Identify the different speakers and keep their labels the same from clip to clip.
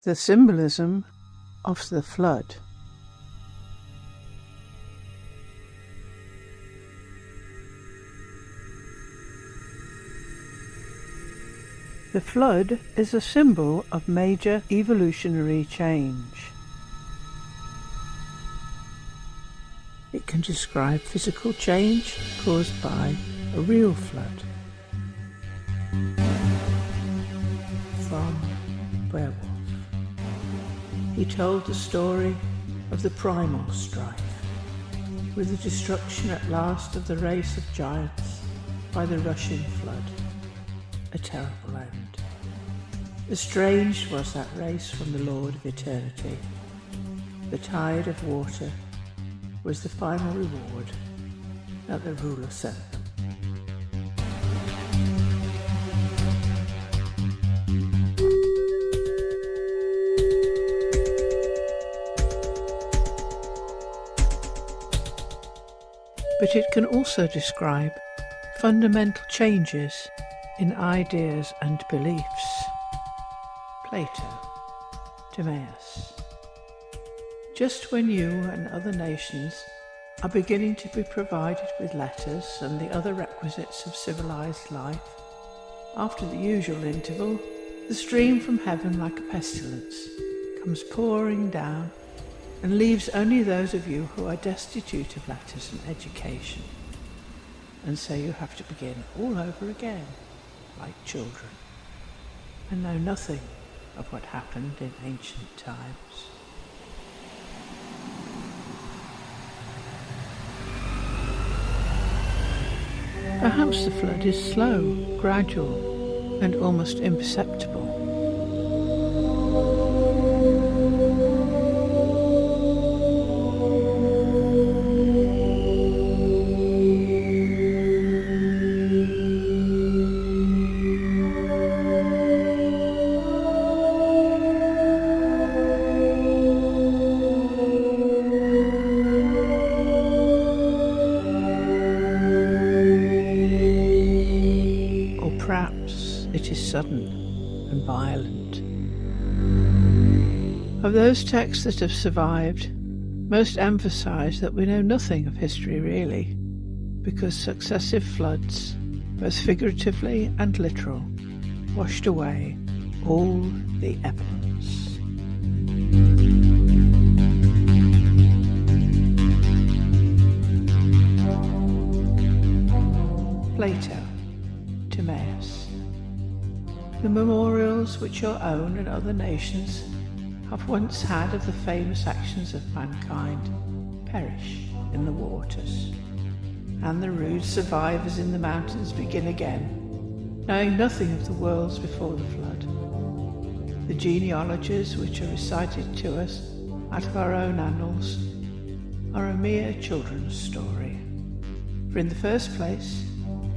Speaker 1: The symbolism of the flood. The flood is a symbol of major evolutionary change. It can describe physical change caused by a real flood. From Werewolf. He told the story of the primal strife, with the destruction at last of the race of giants by the rushing flood, a terrible end. Estranged was that race from the Lord of eternity. The tide of water was the final reward that the ruler sent them. But it can also describe fundamental changes in ideas and beliefs. Plato, Timaeus. Just when you and other nations are beginning to be provided with letters and the other requisites of civilized life, after the usual interval, the stream from heaven like a pestilence comes pouring down and leaves only those of you who are destitute of letters and education. And so you have to begin all over again, like children, and know nothing of what happened in ancient times. Perhaps the flood is slow, gradual, and almost imperceptible. Perhaps it is sudden and violent. Of those texts that have survived, most emphasize that we know nothing of history really, because successive floods, both figuratively and literal, washed away all the evidence. Plato, Timaeus. The memorials which your own and other nations have once had of the famous actions of mankind perish in the waters, and the rude survivors in the mountains begin again, knowing nothing of the worlds before the flood. The genealogies which are recited to us out of our own annals are a mere children's story. For in the first place,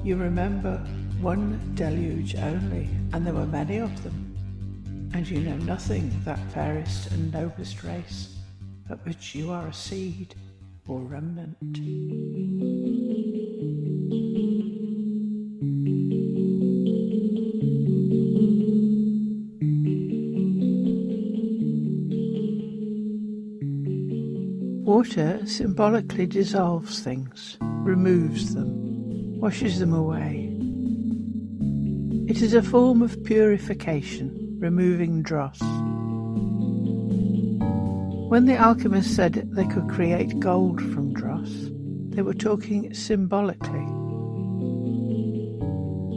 Speaker 1: you remember one deluge only, and there were many of them, and you know nothing of that fairest and noblest race, of which you are a seed or remnant. Water symbolically dissolves things, removes them, washes them away. It is a form of purification, removing dross. When the alchemists said they could create gold from dross, they were talking symbolically.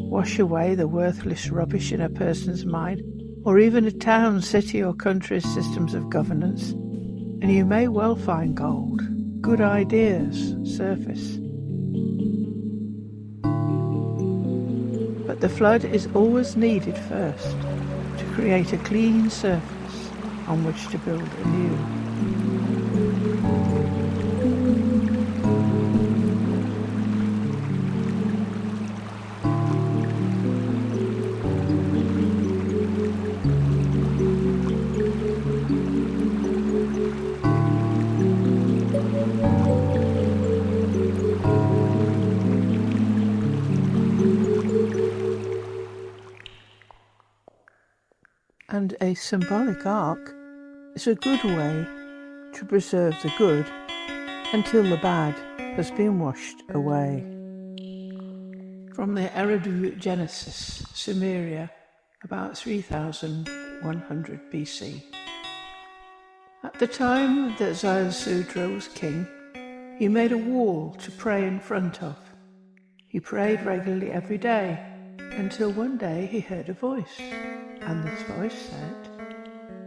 Speaker 1: Wash away the worthless rubbish in a person's mind, or even a town, city or country's systems of governance, and you may well find gold, good ideas, surface. But the flood is always needed first to create a clean surface on which to build anew. And a symbolic ark is a good way to preserve the good until the bad has been washed away. From the Eridu Genesis, Sumeria, about 3100 BC. At the time that Zayasudra was king, he made a wall to pray in front of. He prayed regularly every day, until one day he heard a voice, and this voice said,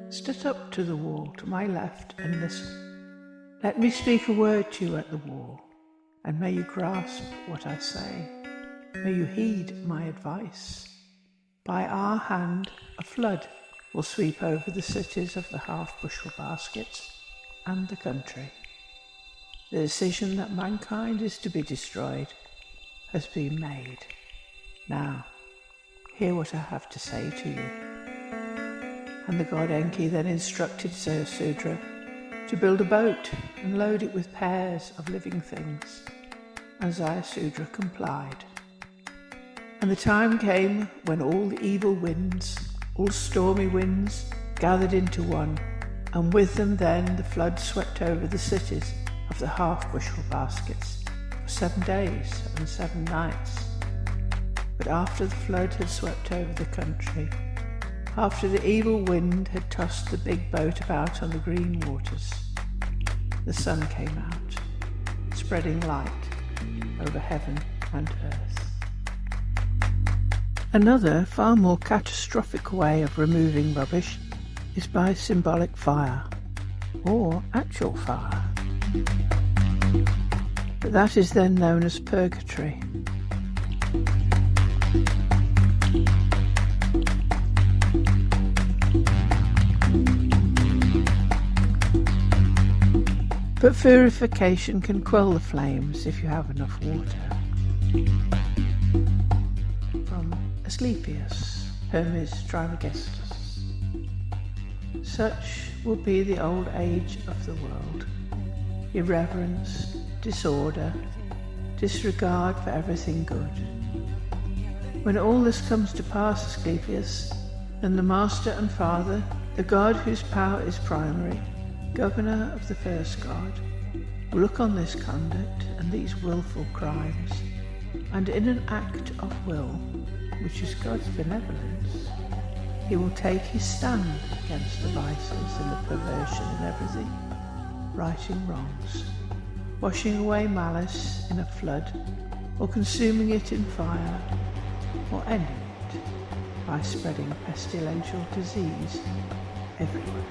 Speaker 1: "Step up to the wall to my left and listen. Let me speak a word to you at the wall, and may you grasp what I say. May you heed my advice. By our hand a flood will sweep over the cities of the half-bushel baskets and the country. The decision that mankind is to be destroyed has been made. Now, hear what I have to say to you." And the god Enki then instructed Zayasudra to build a boat and load it with pairs of living things, and Zayasudra complied. And the time came when all the evil winds, all stormy winds, gathered into one, and with them then the flood swept over the cities of the half-bushel baskets for 7 days and 7 nights. But after the flood had swept over the country, after the evil wind had tossed the big boat about on the green waters, the sun came out, spreading light over heaven and earth. Another, far more catastrophic way of removing rubbish is by symbolic fire, or actual fire. But that is then known as purgatory. But purification can quell the flames if you have enough water. From Asclepius, Hermes Trismegistus. Such will be the old age of the world. Irreverence, disorder, disregard for everything good. When all this comes to pass, Asclepius, then the Master and Father, the God whose power is primary, governor of the first God, will look on this conduct and these willful crimes, and in an act of will, which is God's benevolence, he will take his stand against the vices and the perversion in everything, righting wrongs, washing away malice in a flood, or consuming it in fire, or ending it by spreading pestilential disease everywhere.